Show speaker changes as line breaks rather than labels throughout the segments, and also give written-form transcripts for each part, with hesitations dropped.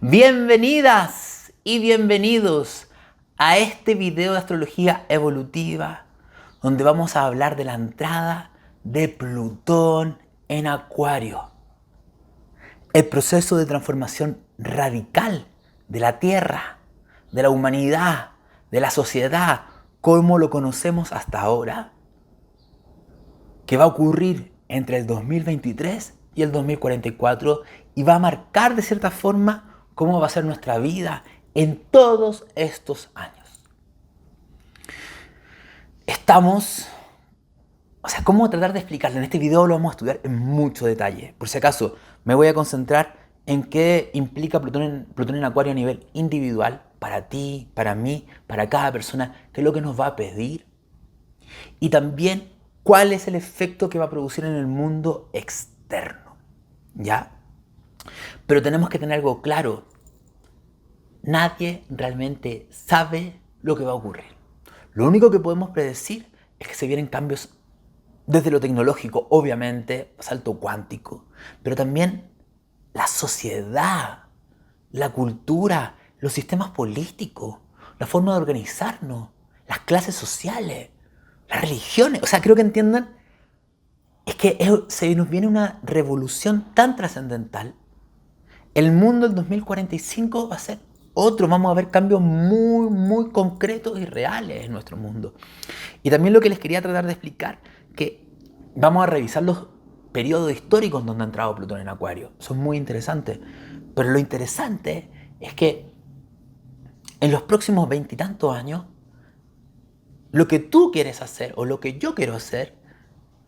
Bienvenidas y bienvenidos a este video de astrología evolutiva donde vamos a hablar de la entrada de Plutón en Acuario. El proceso de transformación radical de la Tierra, de la humanidad, de la sociedad, como lo conocemos hasta ahora, que va a ocurrir entre el 2023 y el 2044 y va a marcar de cierta forma cómo va a ser nuestra vida en todos estos años. ¿Cómo tratar de explicarlo? En este video lo vamos a estudiar en mucho detalle. Por si acaso, me voy a concentrar en qué implica Plutón en Acuario a nivel individual, para ti, para mí, para cada persona, qué es lo que nos va a pedir. Y también cuál es el efecto que va a producir en el mundo externo. ¿Ya? Pero tenemos que tener algo claro. Nadie realmente sabe lo que va a ocurrir. Lo único que podemos predecir es que se vienen cambios desde lo tecnológico, obviamente, salto cuántico, pero también la sociedad, la cultura, los sistemas políticos, la forma de organizarnos, las clases sociales, las religiones. Creo que entiendan, es que se nos viene una revolución tan trascendental. El mundo del 2045 va a ser otro. Vamos a ver cambios muy concretos y reales en nuestro mundo. Y también lo que les quería tratar de explicar, que vamos a revisar los periodos históricos donde ha entrado Plutón en Acuario. Son muy interesantes. Pero lo interesante es que en los próximos 20 y tantos años, lo que tú quieres hacer o lo que yo quiero hacer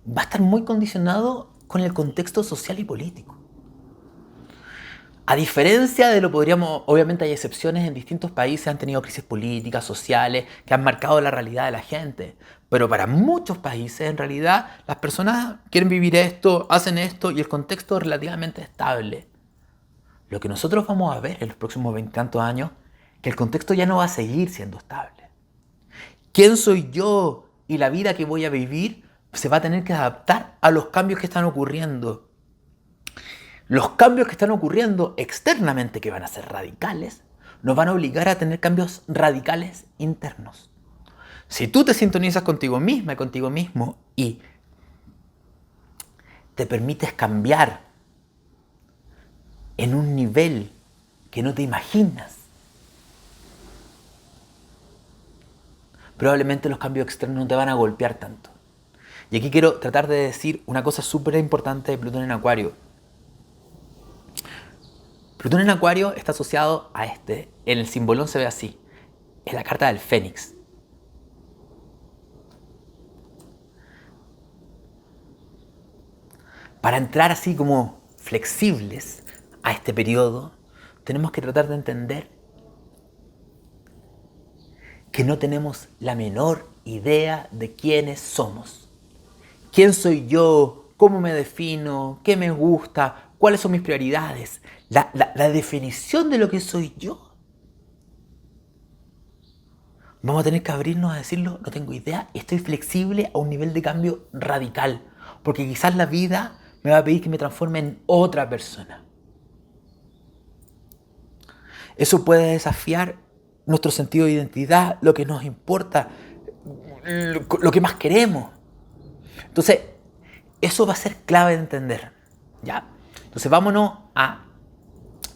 va a estar muy condicionado con el contexto social y político. A diferencia de lo podríamos, obviamente hay excepciones, en distintos países han tenido crisis políticas, sociales, que han marcado la realidad de la gente. Pero para muchos países, en realidad, las personas quieren vivir esto, hacen esto y el contexto es relativamente estable. Lo que nosotros vamos a ver en los próximos 20 y tantos años, que el contexto ya no va a seguir siendo estable. ¿Quién soy yo y la vida que voy a vivir? Se va a tener que adaptar a los cambios que están ocurriendo. Los cambios que están ocurriendo externamente, que van a ser radicales, nos van a obligar a tener cambios radicales internos. Si tú te sintonizas contigo misma y contigo mismo y te permites cambiar en un nivel que no te imaginas, probablemente los cambios externos no te van a golpear tanto. Y aquí quiero tratar de decir una cosa súper importante de Plutón en Acuario. Plutón en Acuario está asociado a en el simbolón se ve así, es la carta del Fénix. Para entrar así como flexibles a este periodo, tenemos que tratar de entender que no tenemos la menor idea de quiénes somos. ¿Quién soy yo? ¿Cómo me defino? ¿Qué me gusta? ¿Cuáles son mis prioridades? La definición de lo que soy yo. Vamos a tener que abrirnos a decirlo, no tengo idea, estoy flexible a un nivel de cambio radical. Porque quizás la vida me va a pedir que me transforme en otra persona. Eso puede desafiar nuestro sentido de identidad, lo que nos importa, lo que más queremos. Entonces, eso va a ser clave de entender, ¿ya? Entonces, vámonos a,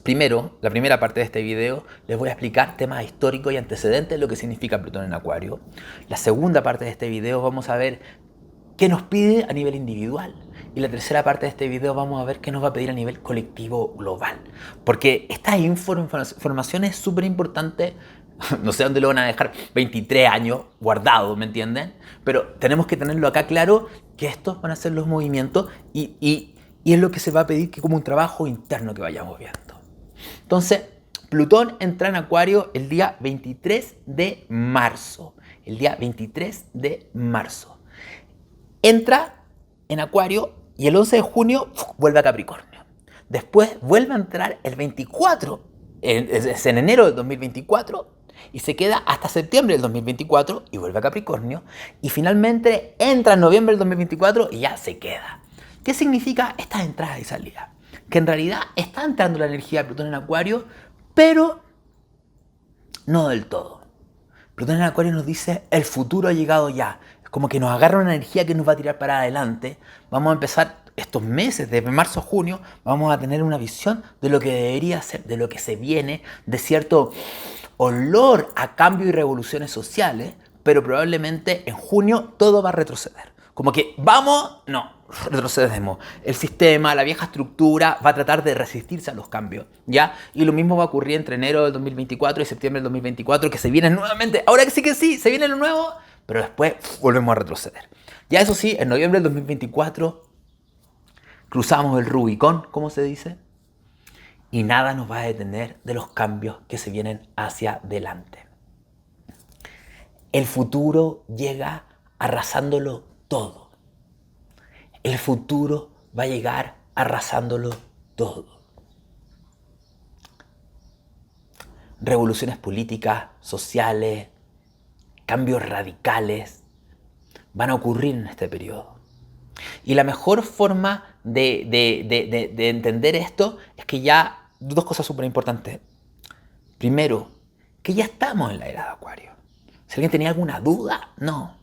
primero, la primera parte de este video, les voy a explicar temas históricos y antecedentes de lo que significa Plutón en Acuario. La segunda parte de este video vamos a ver qué nos pide a nivel individual. Y la tercera parte de este video vamos a ver qué nos va a pedir a nivel colectivo global. Porque esta información es súper importante. No sé dónde lo van a dejar 23 años guardado, ¿me entienden? Pero tenemos que tenerlo acá claro, que estos van a ser los movimientos y es lo que se va a pedir, que como un trabajo interno que vayamos viendo. Entonces, Plutón entra en Acuario el día 23 de marzo. El día 23 de marzo. Entra en Acuario y el 11 de junio vuelve a Capricornio. Después vuelve a entrar el 24, es en enero del 2024, y se queda hasta septiembre del 2024 y vuelve a Capricornio. Y finalmente entra en noviembre del 2024 y ya se queda. ¿Qué significa estas entradas y salidas? Que en realidad está entrando la energía de Plutón en Acuario, pero no del todo. Plutón en Acuario nos dice, el futuro ha llegado ya. Es como que nos agarra una energía que nos va a tirar para adelante. Vamos a empezar estos meses, desde marzo a junio, vamos a tener una visión de lo que debería ser, de lo que se viene, de cierto olor a cambio y revoluciones sociales, pero probablemente en junio todo va a retroceder. Como que vamos, no, retrocedemos. El sistema, la vieja estructura va a tratar de resistirse a los cambios, ¿ya? Y lo mismo va a ocurrir entre enero del 2024 y septiembre del 2024, que se viene nuevamente. Ahora que sí, se viene lo nuevo, pero después volvemos a retroceder. Ya eso sí, en noviembre del 2024 cruzamos el Rubicón, como se dice, y nada nos va a detener de los cambios que se vienen hacia adelante. El futuro llega arrasándolo todo. El futuro va a llegar arrasándolo todo. Revoluciones políticas, sociales, cambios radicales van a ocurrir en este periodo. Y la mejor forma de entender esto es que ya, dos cosas súper importantes. Primero, que ya estamos en la era de Acuario. Si alguien tenía alguna duda, no.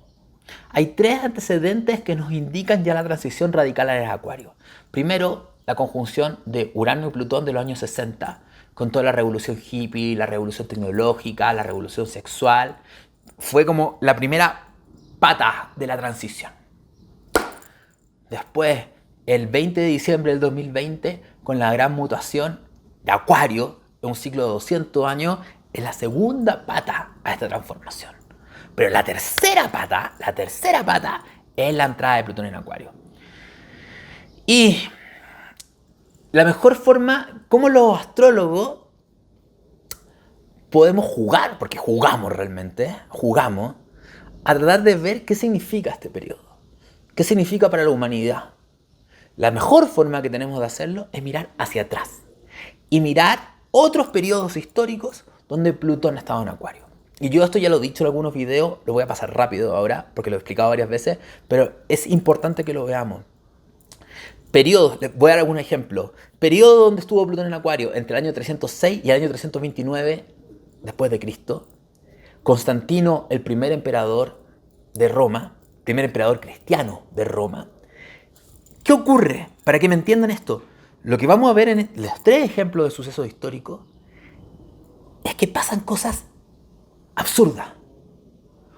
Hay tres antecedentes que nos indican ya la transición radical a la era de Acuario. Primero, la conjunción de Urano y Plutón de los años 60, con toda la revolución hippie, la revolución tecnológica, la revolución sexual. Fue como la primera pata de la transición. Después, el 20 de diciembre del 2020, con la gran mutación de Acuario, en un ciclo de 200 años, es la segunda pata a esta transformación. Pero la tercera pata es la entrada de Plutón en Acuario. Y la mejor forma, como los astrólogos podemos jugar, porque jugamos realmente, jugamos, a tratar de ver qué significa este periodo. ¿Qué significa para la humanidad? La mejor forma que tenemos de hacerlo es mirar hacia atrás y mirar otros periodos históricos donde Plutón estaba en Acuario. Y yo esto ya lo he dicho en algunos videos, lo voy a pasar rápido ahora porque lo he explicado varias veces, pero es importante que lo veamos. Periodos, les voy a dar algún ejemplo. Periodo donde estuvo Plutón en Acuario entre el año 306 y el año 329 después de Cristo. Constantino, el primer emperador de Roma, primer emperador cristiano de Roma. ¿Qué ocurre? Para que me entiendan esto, lo que vamos a ver en los tres ejemplos de sucesos históricos es que pasan cosas absurdas.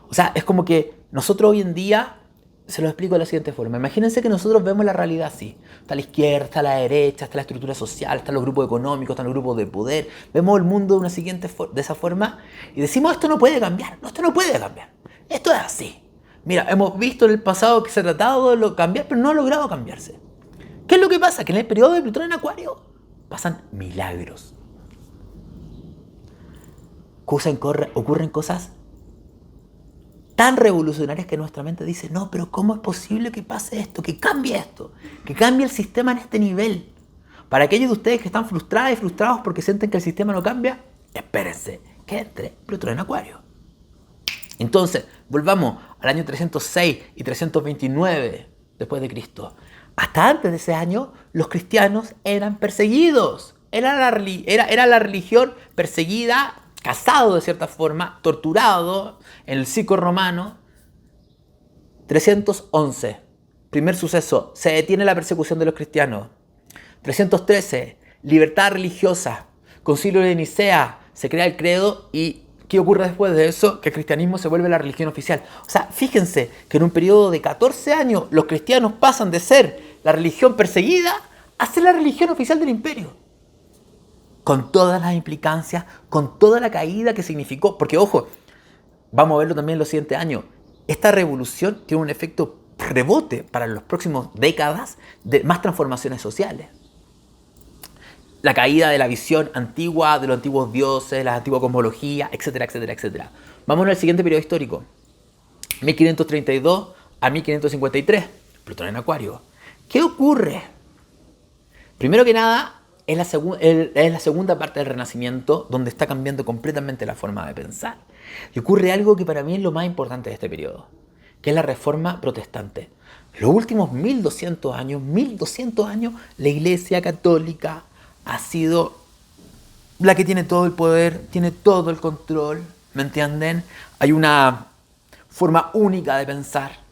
O sea, es como que nosotros hoy en día, se lo explico de la siguiente forma. Imagínense que nosotros vemos la realidad así. Está la izquierda, está la derecha, está la estructura social, están los grupos económicos, están los grupos de poder. Vemos el mundo de esa forma y decimos, esto no puede cambiar. No, esto no puede cambiar. Esto es así. Mira, hemos visto en el pasado que se ha tratado de cambiar, pero no ha logrado cambiarse. ¿Qué es lo que pasa? Que en el periodo de Plutón en Acuario pasan milagros. Ocurren cosas tan revolucionarias que nuestra mente dice, no, pero ¿cómo es posible que pase esto? Que cambie esto. Que cambie el sistema en este nivel. Para aquellos de ustedes que están frustradas y frustrados porque sienten que el sistema no cambia, espérense que entre Plutón en Acuario. Entonces, volvamos al año 306 y 329 después de Cristo. Hasta antes de ese año, los cristianos eran perseguidos. Era la religión perseguida, casado de cierta forma, torturado en el circo romano. 311, primer suceso, se detiene la persecución de los cristianos. 313, libertad religiosa, concilio de Nicea, se crea el credo y ¿qué ocurre después de eso? Que el cristianismo se vuelve la religión oficial. O sea, fíjense que en un periodo de 14 años los cristianos pasan de ser la religión perseguida a ser la religión oficial del imperio. Con todas las implicancias, con toda la caída que significó. Porque, ojo, vamos a verlo también en los siguientes años. Esta revolución tiene un efecto rebote para los próximos décadas de más transformaciones sociales. La caída de la visión antigua, de los antiguos dioses, la antigua cosmología, etcétera, etcétera, etcétera. Vámonos al siguiente periodo histórico. 1532 a 1553. Plutón en Acuario. ¿Qué ocurre? Primero que nada, es la segunda parte del Renacimiento donde está cambiando completamente la forma de pensar. Y ocurre algo que para mí es lo más importante de este periodo, que es la Reforma Protestante. Los últimos 1200 años, la Iglesia Católica ha sido la que tiene todo el poder, tiene todo el control, ¿me entienden? Hay una forma única de pensar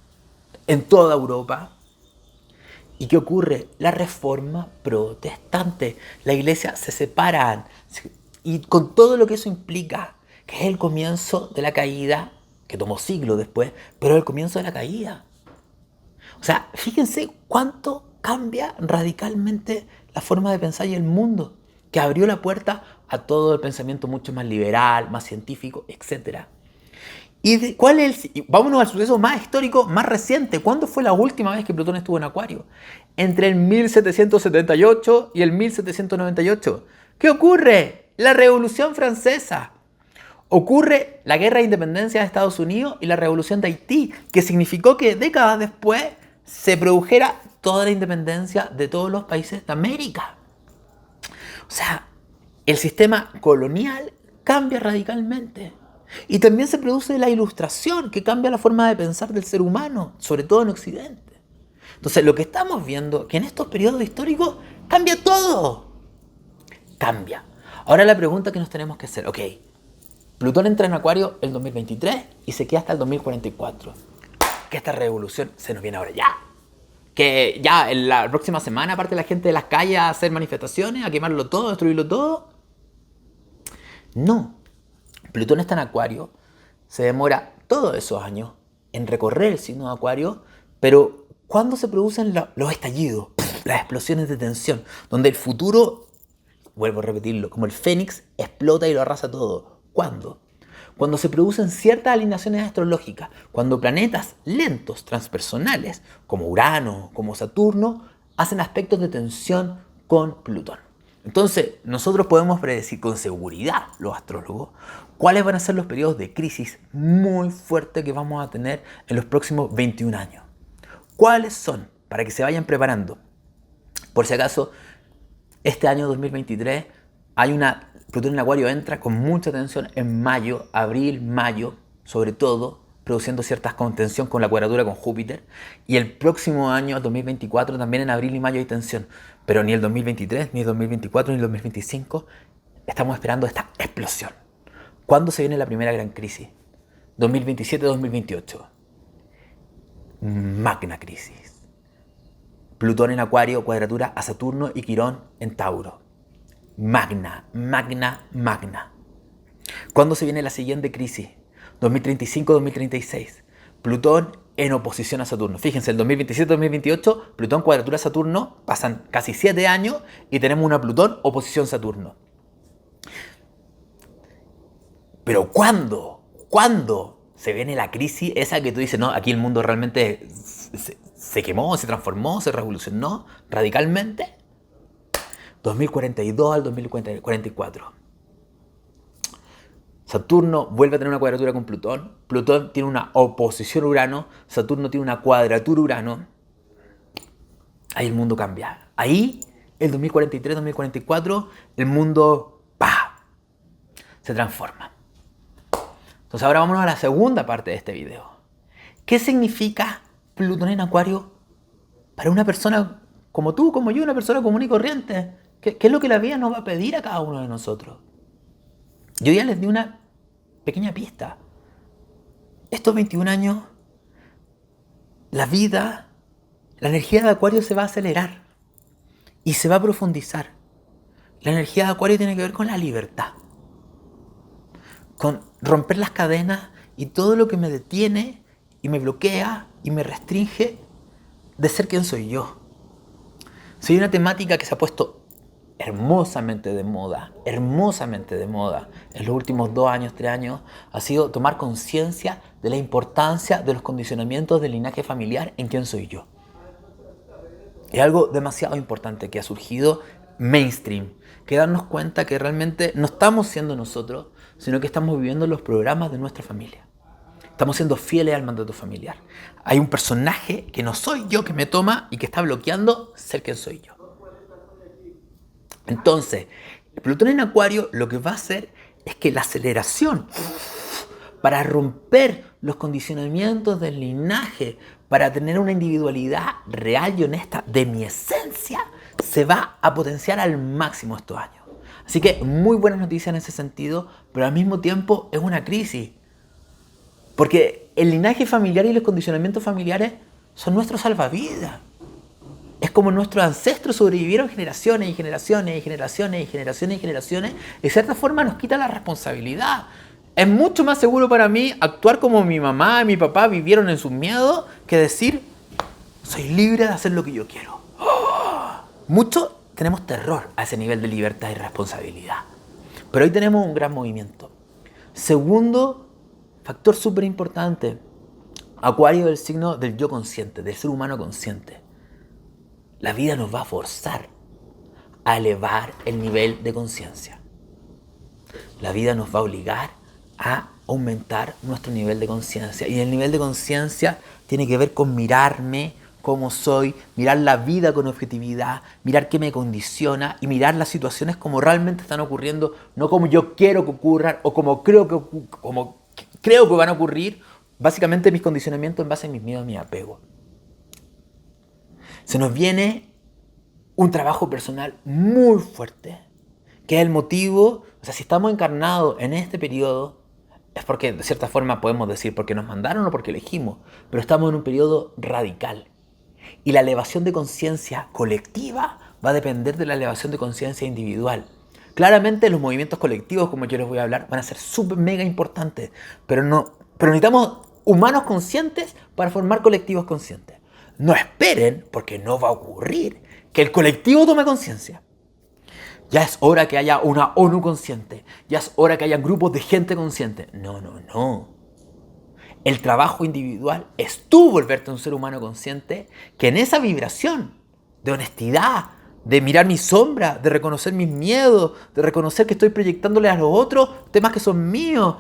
en toda Europa. ¿Y qué ocurre? La reforma protestante. La iglesia se separan. Y con todo lo que eso implica, que es el comienzo de la caída, que tomó siglos después, pero el comienzo de la caída. O sea, fíjense cuánto cambia radicalmente la forma de pensar y el mundo, que abrió la puerta a todo el pensamiento mucho más liberal, más científico, etc. ¿Cuál es vámonos al suceso más histórico, más reciente? ¿Cuándo fue la última vez que Plutón estuvo en Acuario? Entre el 1778 y el 1798. ¿Qué ocurre? La Revolución Francesa. Ocurre la Guerra de Independencia de Estados Unidos y la Revolución de Haití, que significó que décadas después se produjera toda la independencia de todos los países de América. O sea, el sistema colonial cambia radicalmente. Y también se produce la ilustración, que cambia la forma de pensar del ser humano, sobre todo en Occidente. Entonces, lo que estamos viendo, que en estos periodos históricos cambia todo. Cambia. Ahora la pregunta que nos tenemos que hacer, ok, Plutón entra en Acuario el 2023 y se queda hasta el 2044. Que esta revolución se nos viene ahora ya. Que ya en la próxima semana parte la gente de las calles a hacer manifestaciones, a quemarlo todo, a destruirlo todo. No. Plutón está en Acuario, se demora todos esos años en recorrer el signo de Acuario, pero ¿cuándo se producen los estallidos, las explosiones de tensión, donde el futuro, vuelvo a repetirlo, como el fénix, explota y lo arrasa todo? ¿Cuándo? Cuando se producen ciertas alineaciones astrológicas, cuando planetas lentos, transpersonales, como Urano, como Saturno, hacen aspectos de tensión con Plutón. Entonces, nosotros podemos predecir con seguridad, los astrólogos, cuáles van a ser los periodos de crisis muy fuertes que vamos a tener en los próximos 21 años. ¿Cuáles son? Para que se vayan preparando. Por si acaso, este año 2023 Plutón en Acuario entra con mucha tensión en mayo, abril, mayo, sobre todo, produciendo cierta contención con la cuadratura con Júpiter. Y el próximo año, 2024, también en abril y mayo hay tensión. Pero ni el 2023, ni el 2024, ni el 2025 estamos esperando esta explosión. ¿Cuándo se viene la primera gran crisis? 2027-2028. Magna crisis. Plutón en Acuario, cuadratura a Saturno y Quirón en Tauro. Magna, magna, magna. ¿Cuándo se viene la siguiente crisis? 2035-2036. Plutón en oposición a Saturno. Fíjense, el 2027-2028, Plutón cuadratura Saturno, pasan casi 7 años y tenemos una Plutón oposición Saturno. Pero ¿cuándo? ¿Cuándo se viene la crisis esa que tú dices, no, aquí el mundo realmente se quemó, se transformó, se revolucionó radicalmente? 2042 al 2044. Saturno vuelve a tener una cuadratura con Plutón. Plutón tiene una oposición a Urano. Saturno tiene una cuadratura a Urano. Ahí el mundo cambia. Ahí, el 2043-2044, el mundo se transforma. Entonces ahora vámonos a la segunda parte de este video. ¿Qué significa Plutón en Acuario para una persona como tú, como yo, una persona común y corriente? ¿Qué es lo que la vida nos va a pedir a cada uno de nosotros? Yo ya les di una pequeña pista. Estos 21 años, la vida, la energía de Acuario se va a acelerar y se va a profundizar. La energía de Acuario tiene que ver con la libertad, con romper las cadenas y todo lo que me detiene y me bloquea y me restringe de ser quien soy yo. Soy una temática que se ha puesto hermosamente de moda en los últimos 2 años, 3 años, ha sido tomar conciencia de la importancia de los condicionamientos del linaje familiar en quién soy yo. Es algo demasiado importante que ha surgido mainstream, que darnos cuenta que realmente no estamos siendo nosotros, sino que estamos viviendo los programas de nuestra familia. Estamos siendo fieles al mandato familiar. Hay un personaje que no soy yo, que me toma y que está bloqueando ser quien soy yo. Entonces, Plutón en Acuario lo que va a hacer es que la aceleración para romper los condicionamientos del linaje, para tener una individualidad real y honesta de mi esencia, se va a potenciar al máximo estos años. Así que muy buenas noticias en ese sentido, pero al mismo tiempo es una crisis. Porque el linaje familiar y los condicionamientos familiares son nuestros salvavidas. Es como nuestros ancestros sobrevivieron generaciones y generaciones y generaciones y generaciones y generaciones. De cierta forma nos quita la responsabilidad. Es mucho más seguro para mí actuar como mi mamá y mi papá vivieron en sus miedos que decir, soy libre de hacer lo que yo quiero. Muchos tenemos terror a ese nivel de libertad y responsabilidad. Pero hoy tenemos un gran movimiento. Segundo factor súper importante. Acuario del signo del yo consciente, del ser humano consciente. La vida nos va a forzar a elevar el nivel de conciencia. La vida nos va a obligar a aumentar nuestro nivel de conciencia. Y el nivel de conciencia tiene que ver con mirarme como soy, mirar la vida con objetividad, mirar qué me condiciona y mirar las situaciones como realmente están ocurriendo, no como yo quiero que ocurran o como creo que van a ocurrir. Básicamente mis condicionamientos en base a mis miedos y mi apego. Se nos viene un trabajo personal muy fuerte, que es el motivo, o sea, si estamos encarnados en este periodo, es porque de cierta forma podemos decir porque nos mandaron o porque elegimos, pero estamos en un periodo radical. Y la elevación de conciencia colectiva va a depender de la elevación de conciencia individual. Claramente los movimientos colectivos, como yo les voy a hablar, van a ser súper mega importantes, pero necesitamos humanos conscientes para formar colectivos conscientes. No esperen, porque no va a ocurrir, que el colectivo tome conciencia. Ya es hora que haya una ONU consciente. Ya es hora que haya grupos de gente consciente. No. El trabajo individual es tú volverte un ser humano consciente que en esa vibración de honestidad, de mirar mi sombra, de reconocer mis miedos, de reconocer que estoy proyectándole a los otros temas que son míos,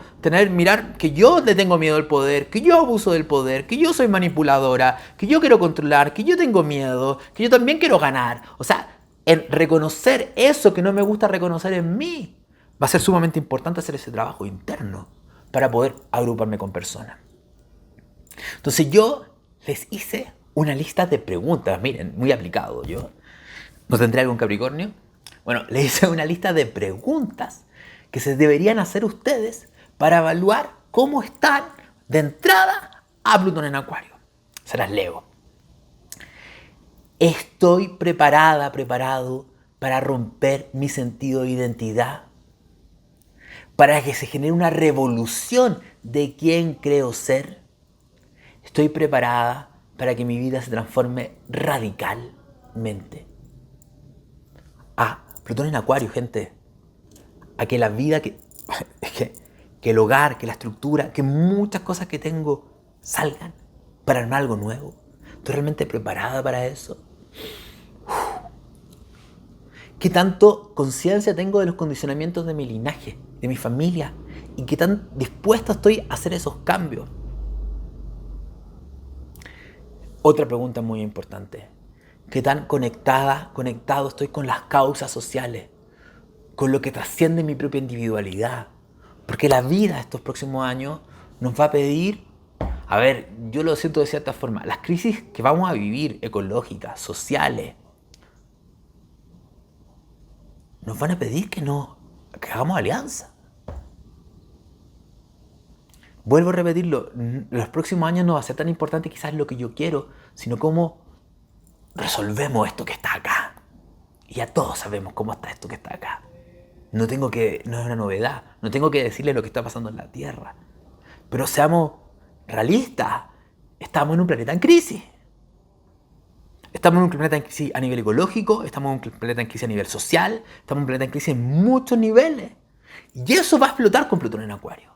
mirar que yo le tengo miedo al poder, que yo abuso del poder, que yo soy manipuladora, que yo quiero controlar, que yo tengo miedo, que yo también quiero ganar. O sea, en reconocer eso que no me gusta reconocer en mí, va a ser sumamente importante hacer ese trabajo interno para poder agruparme con personas. Entonces yo les hice una lista de preguntas, miren, muy aplicado yo. ¿No tendré algún Capricornio? Bueno, les hice una lista de preguntas que se deberían hacer ustedes para evaluar cómo están de entrada a Plutón en Acuario. Se las leo. ¿Estoy preparado para romper mi sentido de identidad? Para que se genere una revolución de quién creo ser. ¿Estoy preparada para que mi vida se transforme radicalmente? Plutón en Acuario, gente. A que la vida, que el hogar, que la estructura, que muchas cosas que tengo salgan para armar algo nuevo. ¿Estoy realmente preparada para eso? ¿Qué tanto conciencia tengo de los condicionamientos de mi linaje, de mi familia? ¿Y qué tan dispuesta estoy a hacer esos cambios? Otra pregunta muy importante. ¿Qué tan conectado estoy con las causas sociales? Con lo que trasciende mi propia individualidad. Porque la vida estos próximos años nos va a pedir, yo lo siento de cierta forma, las crisis que vamos a vivir, ecológicas, sociales, nos van a pedir que hagamos alianza. Vuelvo a repetirlo, los próximos años no va a ser tan importante quizás lo que yo quiero, sino cómo resolvemos esto que está acá. Y ya todos sabemos cómo está esto que está acá. No es una novedad, no tengo que decirle lo que está pasando en la Tierra. Pero seamos realistas, estamos en un planeta en crisis. Estamos en un planeta en crisis a nivel ecológico, estamos en un planeta en crisis a nivel social, estamos en un planeta en crisis en muchos niveles. Y eso va a explotar con Plutón en Acuario.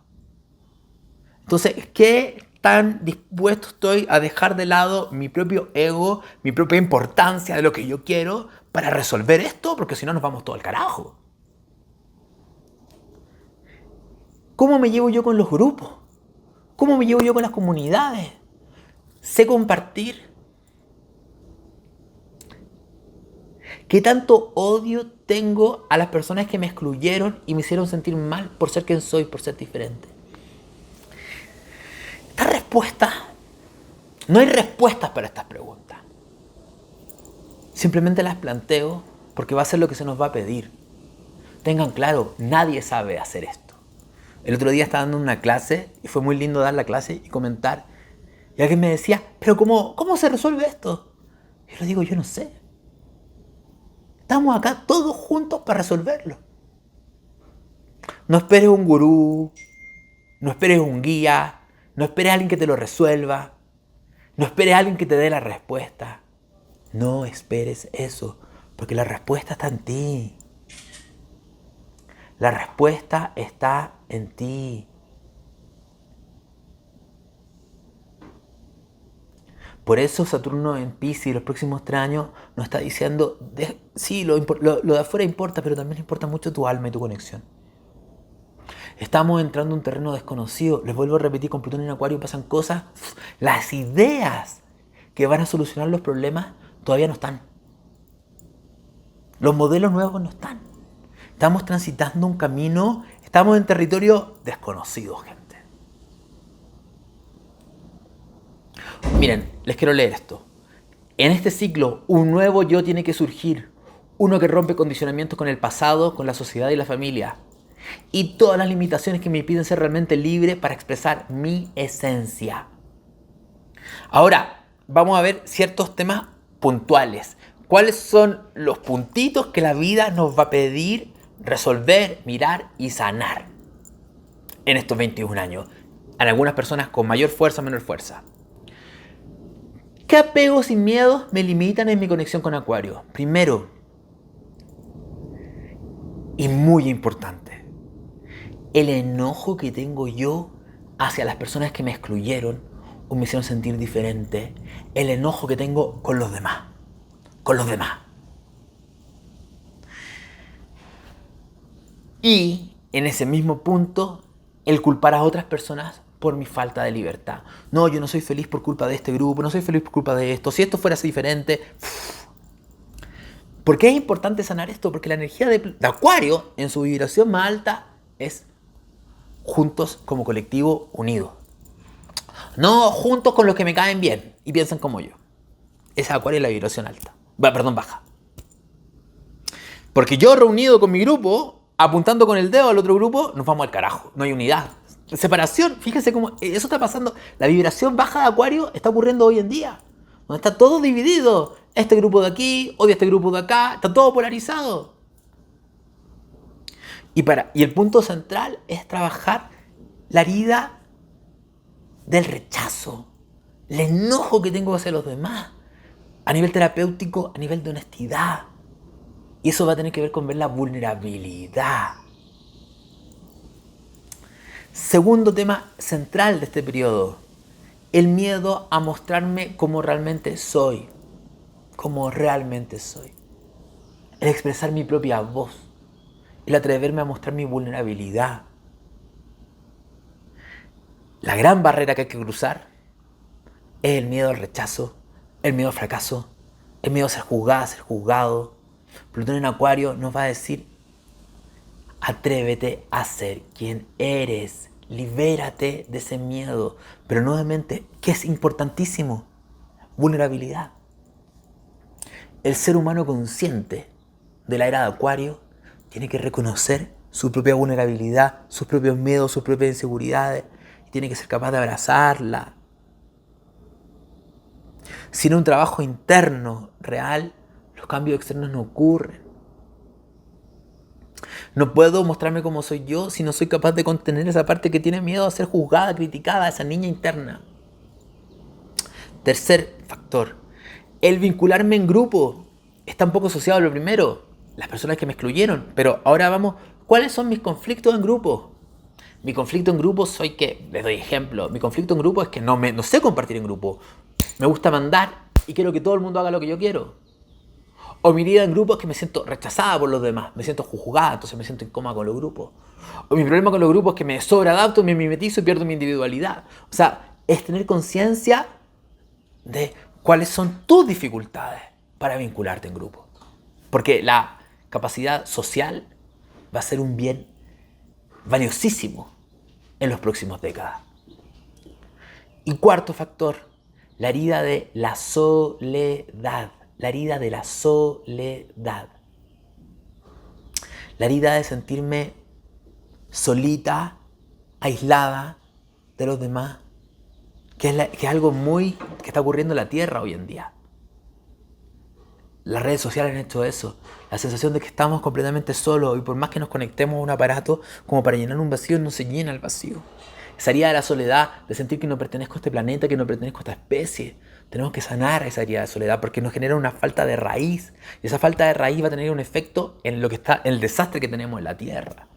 Entonces, ¿qué tan dispuesto estoy a dejar de lado mi propio ego, mi propia importancia de lo que yo quiero para resolver esto? Porque si no nos vamos todo al carajo. ¿Cómo me llevo yo con los grupos? ¿Cómo me llevo yo con las comunidades? ¿Sé compartir? ¿Qué tanto odio tengo a las personas que me excluyeron y me hicieron sentir mal por ser quien soy, por ser diferente? Estas respuestas, no hay respuestas para estas preguntas. Simplemente las planteo porque va a ser lo que se nos va a pedir. tengan claro, nadie sabe hacer esto. El otro día estaba dando una clase y fue muy lindo dar la clase y comentar. Y alguien me decía, pero ¿cómo se resuelve esto? Y yo le digo, yo no sé. Estamos acá todos juntos para resolverlo. No esperes un gurú, no esperes un guía, no esperes a alguien que te lo resuelva, no esperes a alguien que te dé la respuesta. No esperes eso, porque la respuesta está en ti. La respuesta está en ti. Por eso Saturno en Piscis los próximos 3 años nos está diciendo, sí, lo de afuera importa, pero también importa mucho tu alma y tu conexión. Estamos entrando en un terreno desconocido. Les vuelvo a repetir, con Plutón en Acuario pasan cosas. Las ideas que van a solucionar los problemas todavía no están. Los modelos nuevos no están. Estamos transitando un camino, estamos en territorio desconocido, gente. Miren, les quiero leer esto. En este ciclo, un nuevo yo tiene que surgir. Uno que rompe condicionamientos con el pasado, con la sociedad y la familia. Y todas las limitaciones que me impiden ser realmente libre para expresar mi esencia. Ahora, vamos a ver ciertos temas puntuales. ¿Cuáles son los puntitos que la vida nos va a pedir resolver, mirar y sanar en estos 21 años? En algunas personas con mayor fuerza o menor fuerza. ¿Qué apegos y miedos me limitan en mi conexión con Acuario? Primero, y muy importante, el enojo que tengo yo hacia las personas que me excluyeron o me hicieron sentir diferente. El enojo que tengo con los demás. Con los demás. Y en ese mismo punto, el culpar a otras personas por mi falta de libertad. No, yo no soy feliz por culpa de este grupo, no soy feliz por culpa de esto. Si esto fuera así diferente. ¿Por qué es importante sanar esto? Porque la energía de Acuario, en su vibración más alta, es juntos como colectivo unido. No juntos con los que me caen bien y piensan como yo. Esa Acuario es la vibración alta. Baja. Porque yo reunido con mi grupo, apuntando con el dedo al otro grupo, nos vamos al carajo. No hay unidad. Separación, fíjense cómo eso está pasando. La vibración baja de Acuario está ocurriendo hoy en día. Donde está todo dividido. Este grupo de aquí, odia este grupo de acá. Está todo polarizado. Y el punto central es trabajar la herida del rechazo. El enojo que tengo hacia los demás. A nivel terapéutico, a nivel de honestidad. Y eso va a tener que ver con ver la vulnerabilidad. Segundo tema central de este periodo. El miedo a mostrarme como realmente soy. Como realmente soy. El expresar mi propia voz. El atreverme a mostrar mi vulnerabilidad. La gran barrera que hay que cruzar es el miedo al rechazo, el miedo al fracaso, el miedo a ser juzgada, a ser juzgado. Plutón en Acuario nos va a decir, atrévete a ser quien eres, libérate de ese miedo. Pero nuevamente, ¿qué es importantísimo? Vulnerabilidad. El ser humano consciente de la era de Acuario tiene que reconocer su propia vulnerabilidad, sus propios miedos, sus propias inseguridades, y tiene que ser capaz de abrazarla. Sin un trabajo interno real, los cambios externos no ocurren. No puedo mostrarme como soy yo si no soy capaz de contener esa parte que tiene miedo a ser juzgada, criticada, esa niña interna. Tercer factor, el vincularme en grupo. Es tan poco asociado a lo primero, las personas que me excluyeron. Pero ahora vamos, ¿cuáles son mis conflictos en grupo? Mi conflicto en grupo soy que, les doy ejemplo, mi conflicto en grupo es que no sé compartir en grupo. Me gusta mandar y quiero que todo el mundo haga lo que yo quiero. O mi vida en grupo es que me siento rechazada por los demás, me siento juzgada, entonces me siento incómoda con los grupos. O mi problema con los grupos es que me sobreadapto, me mimetizo y pierdo mi individualidad. O sea, es tener conciencia de cuáles son tus dificultades para vincularte en grupo. Porque la capacidad social va a ser un bien valiosísimo en los próximos décadas. Y cuarto factor, la herida de la soledad. La herida de la soledad. La herida de sentirme solita, aislada de los demás, que es algo que está ocurriendo en la Tierra hoy en día. Las redes sociales han hecho eso. La sensación de que estamos completamente solos y por más que nos conectemos a un aparato como para llenar un vacío, no se llena el vacío. Esa herida de la soledad, de sentir que no pertenezco a este planeta, que no pertenezco a esta especie. Tenemos que sanar esa herida de soledad porque nos genera una falta de raíz. Y esa falta de raíz va a tener un efecto en el desastre que tenemos en la Tierra.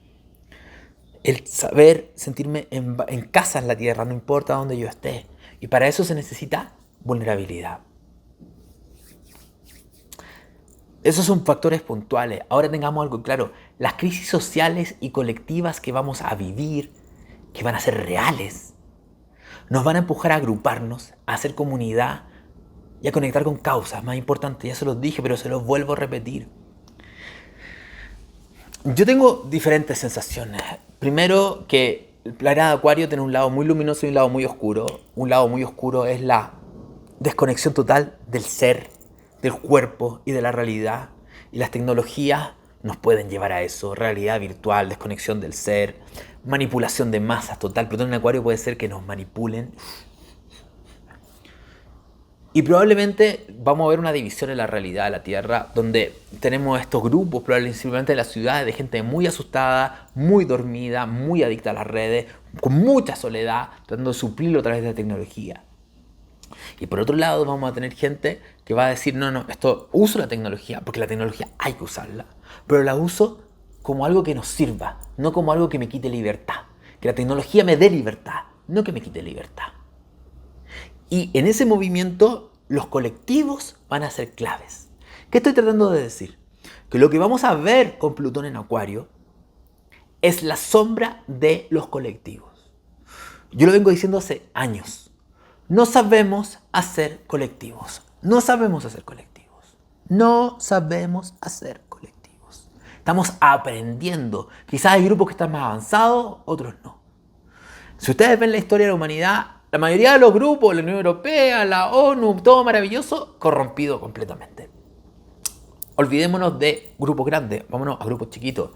El saber sentirme en casa en la Tierra, no importa dónde yo esté. Y para eso se necesita vulnerabilidad. Esos son factores puntuales. Ahora tengamos algo claro. Las crisis sociales y colectivas que vamos a vivir, que van a ser reales, nos van a empujar a agruparnos, a hacer comunidad y a conectar con causas más importantes. Ya se los dije, pero se los vuelvo a repetir. Yo tengo diferentes sensaciones. Primero, que el planeta de Acuario tiene un lado muy luminoso y un lado muy oscuro. Un lado muy oscuro es la desconexión total del ser, del cuerpo y de la realidad. Y las tecnologías nos pueden llevar a eso. Realidad virtual, desconexión del ser, manipulación de masas total. Plutón en Acuario puede ser que nos manipulen. Y probablemente vamos a ver una división en la realidad de la Tierra, donde tenemos estos grupos, probablemente en las ciudades, de gente muy asustada, muy dormida, muy adicta a las redes, con mucha soledad, tratando de suplirlo a través de la tecnología. Y por otro lado vamos a tener gente que va a decir, no, uso la tecnología, porque la tecnología hay que usarla, pero la uso como algo que nos sirva, no como algo que me quite libertad. Que la tecnología me dé libertad, no que me quite libertad. Y en ese movimiento los colectivos van a ser claves. ¿Qué estoy tratando de decir? Que lo que vamos a ver con Plutón en Acuario es la sombra de los colectivos. Yo lo vengo diciendo hace años. No sabemos hacer colectivos. No sabemos hacer colectivos. No sabemos hacer colectivos. Estamos aprendiendo. Quizás hay grupos que están más avanzados, otros no. Si ustedes ven la historia de la humanidad, la mayoría de los grupos, la Unión Europea, la ONU, todo maravilloso, corrompido completamente. Olvidémonos de grupos grandes, vámonos a grupos chiquitos.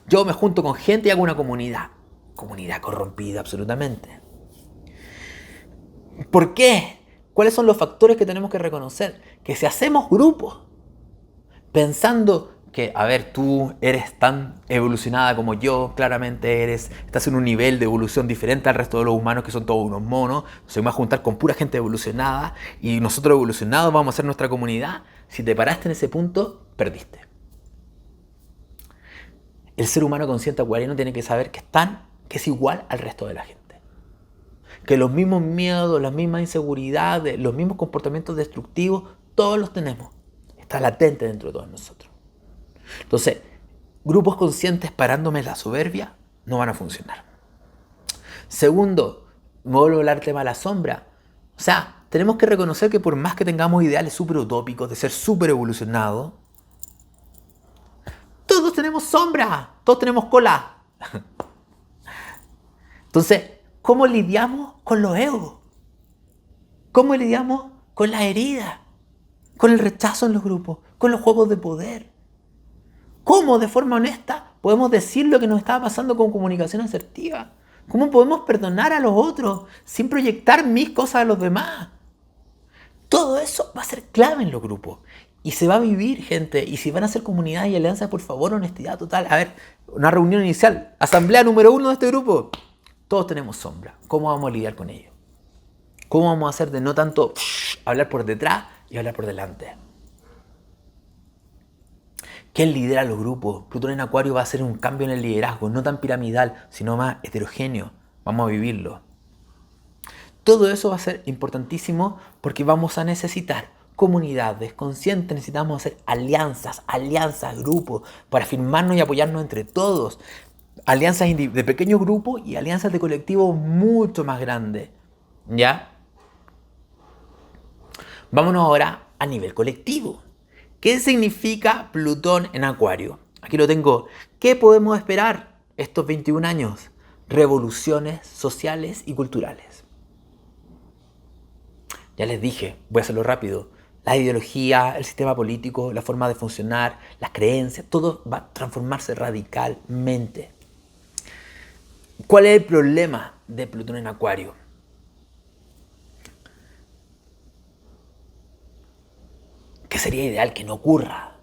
Yo me junto con gente y hago una comunidad. Comunidad corrompida absolutamente. ¿Por qué? ¿Cuáles son los factores que tenemos que reconocer? Que si hacemos grupos, pensando que, a ver, tú eres tan evolucionada como yo, claramente estás en un nivel de evolución diferente al resto de los humanos que son todos unos monos, se va a juntar con pura gente evolucionada y nosotros evolucionados vamos a hacer nuestra comunidad. Si te paraste en ese punto, perdiste. El ser humano consciente acuariano tiene que saber que es igual al resto de la gente. Que los mismos miedos, las mismas inseguridades, los mismos comportamientos destructivos, todos los tenemos. Está latente dentro de todos nosotros. Entonces, grupos conscientes parándome la soberbia no van a funcionar. Segundo, me vuelvo a hablar del tema de la sombra. O sea, tenemos que reconocer que por más que tengamos ideales súper utópicos de ser súper evolucionados, todos tenemos sombra, todos tenemos cola. Entonces, ¿cómo lidiamos con los egos? ¿Cómo lidiamos con las heridas? Con el rechazo en los grupos, con los juegos de poder. ¿Cómo de forma honesta podemos decir lo que nos está pasando con comunicación asertiva? ¿Cómo podemos perdonar a los otros sin proyectar mis cosas a los demás? Todo eso va a ser clave en los grupos. Y se va a vivir, gente. Y si van a hacer comunidad y alianza, por favor, honestidad total. A ver, una reunión inicial. Asamblea número 1 de este grupo. Todos tenemos sombra. ¿Cómo vamos a lidiar con ello? ¿Cómo vamos a hacer de no tanto hablar por detrás y hablar por delante? ¿Quién lidera los grupos? Plutón en Acuario va a hacer un cambio en el liderazgo, no tan piramidal, sino más heterogéneo. Vamos a vivirlo. Todo eso va a ser importantísimo porque vamos a necesitar comunidades conscientes, necesitamos hacer alianzas, grupos, para firmarnos y apoyarnos entre todos. Alianzas de pequeños grupos y alianzas de colectivos mucho más grandes. ¿Ya? Vámonos ahora a nivel colectivo. ¿Qué significa Plutón en Acuario? Aquí lo tengo. ¿Qué podemos esperar estos 21 años? Revoluciones sociales y culturales. Ya les dije, voy a hacerlo rápido. La ideología, el sistema político, la forma de funcionar, las creencias, todo va a transformarse radicalmente. ¿Cuál es el problema de Plutón en Acuario? Que sería ideal que no ocurra.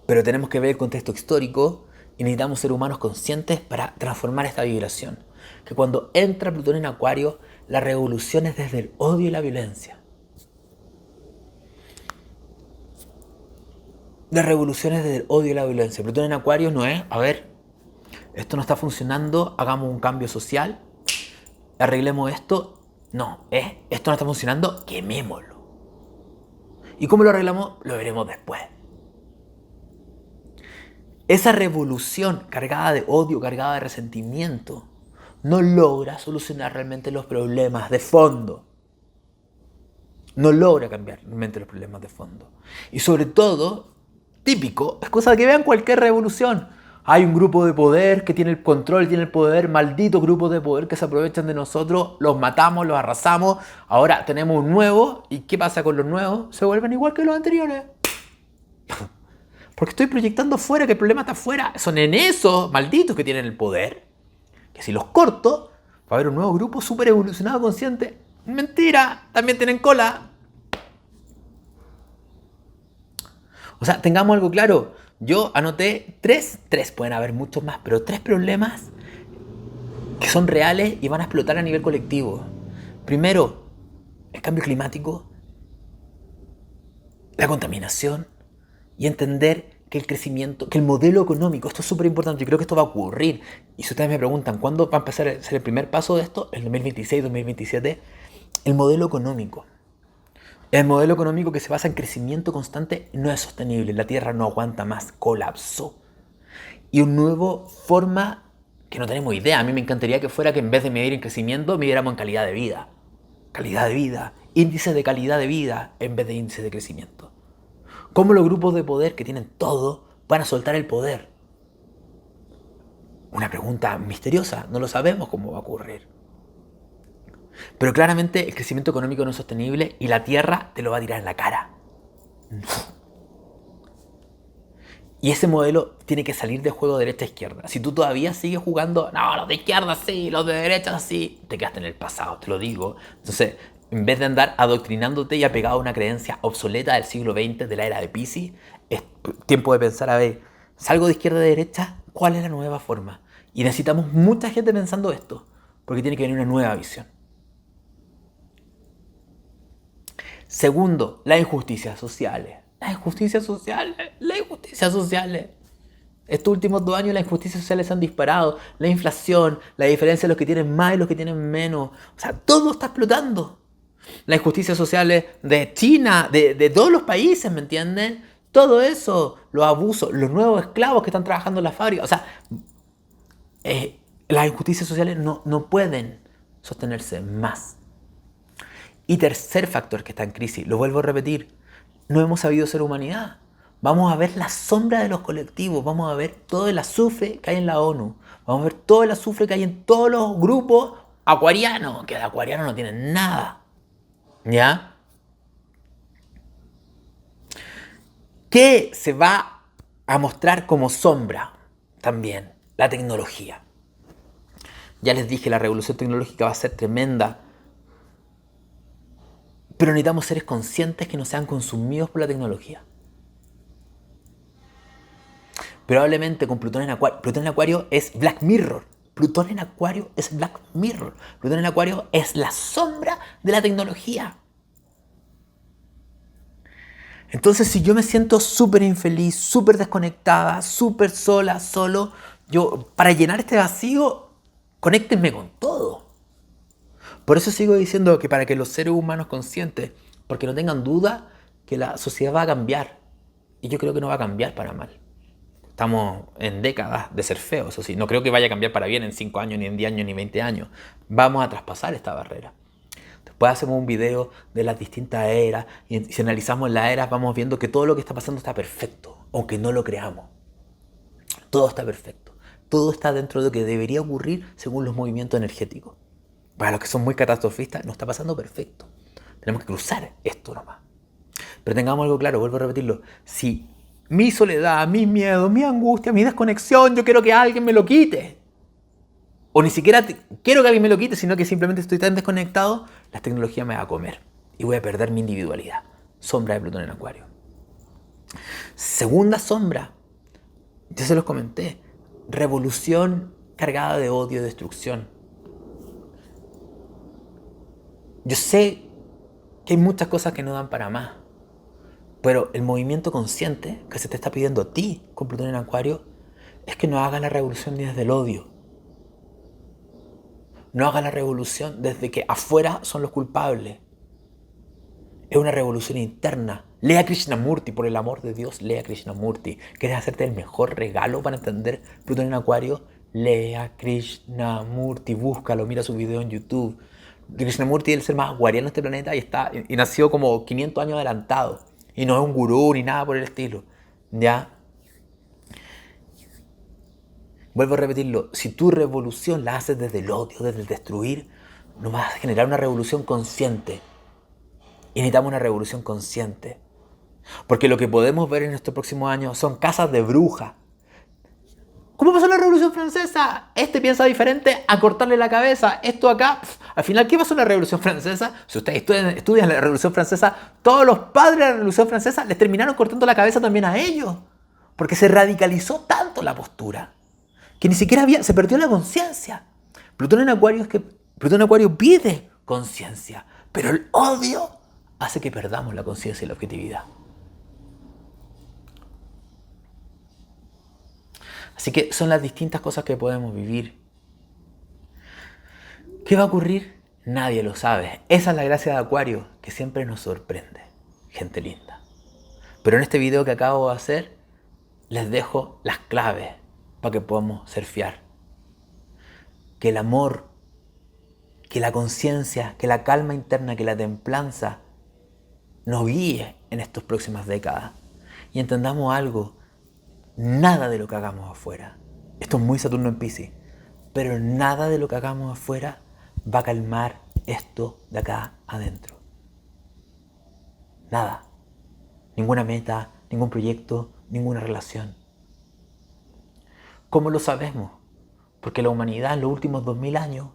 Pero tenemos que ver el contexto histórico y necesitamos ser humanos conscientes para transformar esta vibración. Que cuando entra Plutón en Acuario, la revolución es desde el odio y la violencia. La revolución es desde el odio y la violencia. Plutón en Acuario no es, a ver, esto no está funcionando, hagamos un cambio social, arreglemos esto. No, es, esto no está funcionando, quemémoslo. ¿Y cómo lo arreglamos? Lo veremos después. Esa revolución cargada de odio, cargada de resentimiento, no logra solucionar realmente los problemas de fondo. No logra cambiar realmente los problemas de fondo. Y sobre todo, típico, es cosa de que vean cualquier revolución. Hay un grupo de poder que tiene el control, tiene el poder, malditos grupos de poder que se aprovechan de nosotros, los matamos, los arrasamos, ahora tenemos un nuevo, ¿y qué pasa con los nuevos? Se vuelven igual que los anteriores. Porque estoy proyectando afuera que el problema está afuera. Son en esos malditos que tienen el poder, que si los corto, va a haber un nuevo grupo súper evolucionado, consciente. Mentira, también tienen cola. O sea, tengamos algo claro. Yo anoté tres, pueden haber muchos más, pero 3 problemas que son reales y van a explotar a nivel colectivo. Primero, el cambio climático, la contaminación y entender que el crecimiento, que el modelo económico, esto es súper importante, yo creo que esto va a ocurrir. Y si ustedes me preguntan, ¿cuándo va a empezar a ser el primer paso de esto? El 2026, 2027, el modelo económico. El modelo económico que se basa en crecimiento constante no es sostenible. La Tierra no aguanta más, colapsó. Y una nueva forma que no tenemos idea. A mí me encantaría que fuera que en vez de medir en crecimiento, midiéramos en calidad de vida. Calidad de vida. Índice de calidad de vida en vez de índice de crecimiento. ¿Cómo los grupos de poder que tienen todo van a soltar el poder? Una pregunta misteriosa. No lo sabemos cómo va a ocurrir. Pero claramente el crecimiento económico no es sostenible y la Tierra te lo va a tirar en la cara. Y ese modelo tiene que salir del juego derecha-izquierda. Si tú todavía sigues jugando, no, los de izquierda sí, los de derecha sí, te quedaste en el pasado, te lo digo. Entonces, en vez de andar adoctrinándote y apegado a una creencia obsoleta del siglo XX, de la era de Piscis, es tiempo de pensar, a ver, ¿salgo de izquierda a derecha? ¿Cuál es la nueva forma? Y necesitamos mucha gente pensando esto, porque tiene que venir una nueva visión. Segundo, las injusticias sociales. Las injusticias sociales, las injusticias sociales. Estos últimos 2 años las injusticias sociales se han disparado. La inflación, la diferencia de los que tienen más y los que tienen menos. O sea, todo está explotando. Las injusticias sociales de China, de todos los países, ¿me entienden? Todo eso, los abusos, los nuevos esclavos que están trabajando en la fábrica. O sea, las injusticias sociales no pueden sostenerse más. Y tercer factor que está en crisis, lo vuelvo a repetir, no hemos sabido ser humanidad. Vamos a ver la sombra de los colectivos, vamos a ver todo el azufre que hay en la ONU, vamos a ver todo el azufre que hay en todos los grupos acuarianos, que de acuariano no tienen nada. ¿Ya? ¿Qué se va a mostrar como sombra también? La tecnología. Ya les dije, la revolución tecnológica va a ser tremenda. Pero necesitamos seres conscientes que no sean consumidos por la tecnología. Probablemente con Plutón en Acuario. Plutón en Acuario es Black Mirror. Plutón en Acuario es Black Mirror. Plutón en Acuario es la sombra de la tecnología. Entonces, si yo me siento súper infeliz, súper desconectada, súper sola, solo, yo, para llenar este vacío, conéctenme con todo. Por eso sigo diciendo que para que los seres humanos conscientes, porque no tengan duda que la sociedad va a cambiar. Y yo creo que no va a cambiar para mal. Estamos en décadas de ser feos, eso sí. No creo que vaya a cambiar para bien en 5 años, ni en 10 años, ni 20 años. Vamos a traspasar esta barrera. Después hacemos un video de las distintas eras y si analizamos las eras vamos viendo que todo lo que está pasando está perfecto, aunque no lo creamos. Todo está perfecto. Todo está dentro de lo que debería ocurrir según los movimientos energéticos. Para los que son muy catastrofistas, no está pasando perfecto. Tenemos que cruzar esto nomás. Pero tengamos algo claro, vuelvo a repetirlo. Si mi soledad, mis miedos, mi angustia, mi desconexión, yo quiero que alguien me lo quite. O ni siquiera quiero que alguien me lo quite, sino que simplemente estoy tan desconectado, la tecnología me va a comer. Y voy a perder mi individualidad. Sombra de Plutón en Acuario. Segunda sombra, ya se los comenté. Revolución cargada de odio y destrucción. Yo sé que hay muchas cosas que no dan para más. Pero el movimiento consciente que se te está pidiendo a ti con Plutón en Acuario es que no hagas la revolución ni desde el odio. No hagas la revolución desde que afuera son los culpables. Es una revolución interna. Lea Krishnamurti, por el amor de Dios, lea Krishnamurti. ¿Quieres hacerte el mejor regalo para entender Plutón en Acuario? Lea Krishnamurti, búscalo, mira su video en YouTube. Krishnamurti es el ser más acuariano de este planeta y nació como 500 años adelantado. Y no es un gurú ni nada por el estilo. ¿Ya? Vuelvo a repetirlo. Si tu revolución la haces desde el odio, desde el destruir, no vas a generar una revolución consciente. Y necesitamos una revolución consciente. Porque lo que podemos ver en estos próximos años son casas de brujas. ¿Cómo pasó la Revolución Francesa? Este piensa diferente a cortarle la cabeza. Esto acá. Al final, ¿qué pasó en la Revolución Francesa? Si ustedes estudian la Revolución Francesa, todos los padres de la Revolución Francesa les terminaron cortando la cabeza también a ellos. Porque se radicalizó tanto la postura que ni siquiera se perdió la conciencia. Plutón en Acuario pide conciencia, pero el odio hace que perdamos la conciencia y la objetividad. Así que son las distintas cosas que podemos vivir. ¿Qué va a ocurrir? Nadie lo sabe. Esa es la gracia de Acuario, que siempre nos sorprende. Gente linda. Pero en este video que acabo de hacer, les dejo las claves para que podamos surfear. Que el amor, que la conciencia, que la calma interna, que la templanza nos guíe en estas próximas décadas. Y entendamos algo. Nada de lo que hagamos afuera, esto es muy Saturno en Piscis, pero nada de lo que hagamos afuera va a calmar esto de acá adentro. Nada. Ninguna meta, ningún proyecto, ninguna relación. ¿Cómo lo sabemos? Porque la humanidad en los últimos 2000 años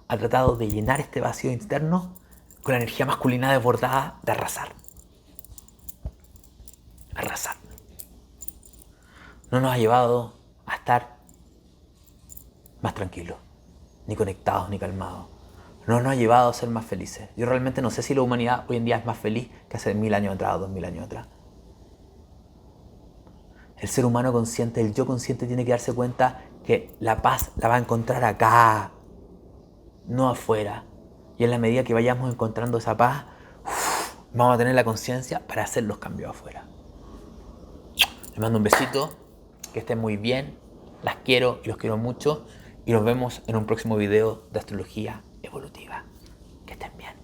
ha tratado de llenar este vacío interno con la energía masculina desbordada de arrasar. Arrasar. No nos ha llevado a estar más tranquilos, ni conectados, ni calmados. No nos ha llevado a ser más felices. Yo realmente no sé si la humanidad hoy en día es más feliz que hace 1000 años atrás o 2000 años atrás. El ser humano consciente, el yo consciente, tiene que darse cuenta que la paz la va a encontrar acá, no afuera. Y en la medida que vayamos encontrando esa paz, vamos a tener la conciencia para hacer los cambios afuera. Les mando un besito. Que estén muy bien, las quiero y los quiero mucho y nos vemos en un próximo video de astrología evolutiva. Que estén bien.